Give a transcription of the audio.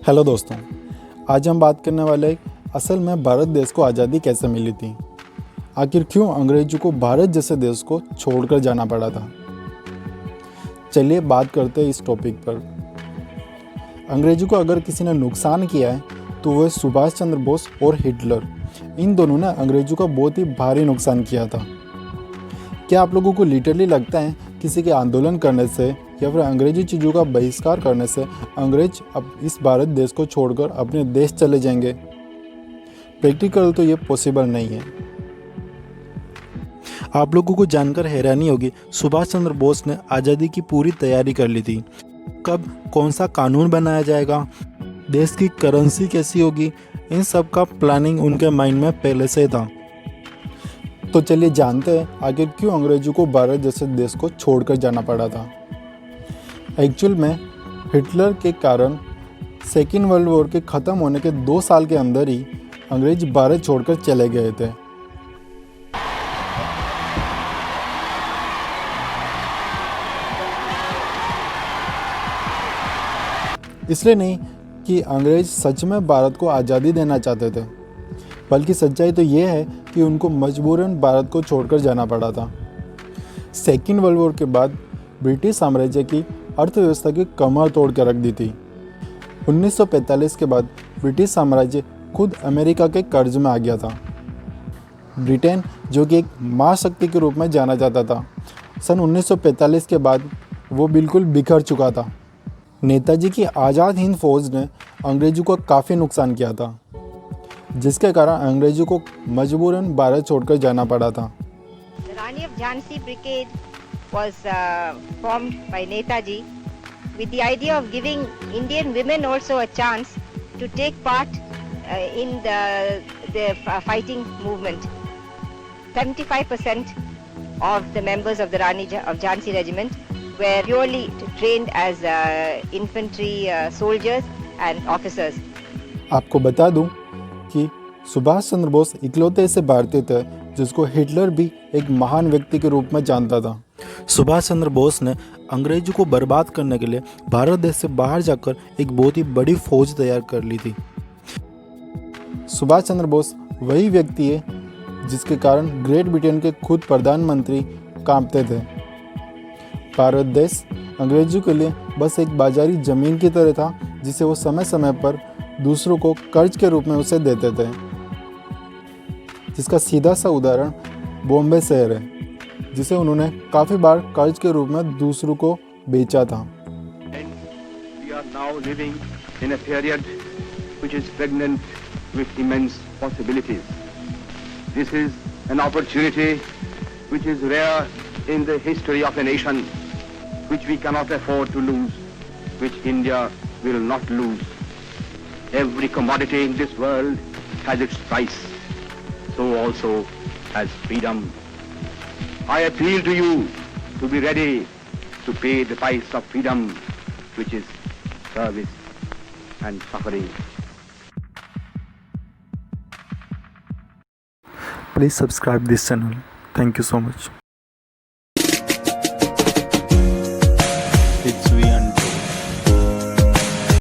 Hello दोस्तों, आज हम बात करने वाले असल में भारत देश को आज़ादी कैसे मिली थी। आखिर क्यों अंग्रेजों को भारत जैसे देश को छोड़कर जाना पड़ा था। चलिए बात करते हैं इस टॉपिक पर। अंग्रेजों को अगर किसी ने नुकसान किया है तो वह सुभाष चंद्र बोस और हिटलर, इन दोनों ने अंग्रेजों का बहुत ही भारी नुकसान किया था। क्या आप लोगों को लिटरली लगता है किसी के आंदोलन करने से या फिर अंग्रेजी चीज़ों का बहिष्कार करने से अंग्रेज अब इस भारत देश को छोड़कर अपने देश चले जाएंगे? प्रैक्टिकल तो ये पॉसिबल नहीं है। आप लोगों को जानकर हैरानी होगी, सुभाष चंद्र बोस ने आज़ादी की पूरी तैयारी कर ली थी। कब कौन सा कानून बनाया जाएगा, देश की करेंसी कैसी होगी, इन सब का प्लानिंग उनके माइंड में पहले से था। तो चलिए जानते हैं आखिर क्यों अंग्रेजों को भारत जैसे देश को छोड़कर जाना पड़ा था। एक्चुअल में हिटलर के कारण सेकेंड वर्ल्ड वॉर के ख़त्म होने के 2 साल के अंदर ही अंग्रेज भारत छोड़कर चले गए थे। इसलिए नहीं कि अंग्रेज सच में भारत को आज़ादी देना चाहते थे, बल्कि सच्चाई तो ये है कि उनको मजबूरन भारत को छोड़कर जाना पड़ा था। सेकेंड वर्ल्ड वॉर के बाद ब्रिटिश साम्राज्य की अर्थव्यवस्था की कमर तोड़ कर रख दी थी। 1945 के बाद ब्रिटिश साम्राज्य खुद अमेरिका के कर्ज में आ गया था। ब्रिटेन, जो कि एक महाशक्ति के रूप में जाना जाता था, सन 1945 के बाद वो बिल्कुल बिखर चुका था। नेताजी की आज़ाद हिंद फौज ने अंग्रेजों को काफ़ी नुकसान किया था, जिसके कारण अंग्रेजों को मजबूरन भारत छोड़कर जाना पड़ा था। The Rani of Jhansi Brigade was formed by Netaji with the idea of giving Indian women also a chance to take part in the fighting movement. 75% of the members of the Rani of Jhansi regiment were purely trained as infantry soldiers and officers. आपको बता दूं कि सुभाष चंद्र बोस इकलौते ऐसे भारतीय थे जिसको Hitler भी एक महान व्यक्ति के रूप में जानता था। सुभाष चंद्र बोस ने अंग्रेजों को बर्बाद करने के लिए भारत देश से बाहर जाकर एक बहुत ही बड़ी फौज तैयार कर ली थी। सुभाष चंद्र बोस वही व्यक्ति है जिसके कारण ग्रेट ब्रिटेन के खुद प्रधानमंत्री कांपते थे। भारत देश अंग्रेजों के लिए बस एक बाजारी जमीन की तरह था, जिसे वो समय समय पर दूसरों को कर्ज के रूप में उसे देते थे। जिसका सीधा सा उदाहरण बॉम्बे शहर है, जिसे उन्होंने काफ़ी बार कर्ज के रूप में दूसरों को बेचा था। We are now living in a period which is pregnant with immense possibilities. This is an opportunity which is rare in the history of a nation, which we cannot afford to lose, which India will not lose. Every commodity in this world has its price, so also has freedom. I appeal to you to be ready to pay the price of freedom, which is service and suffering. Please subscribe this channel. Thank you so much.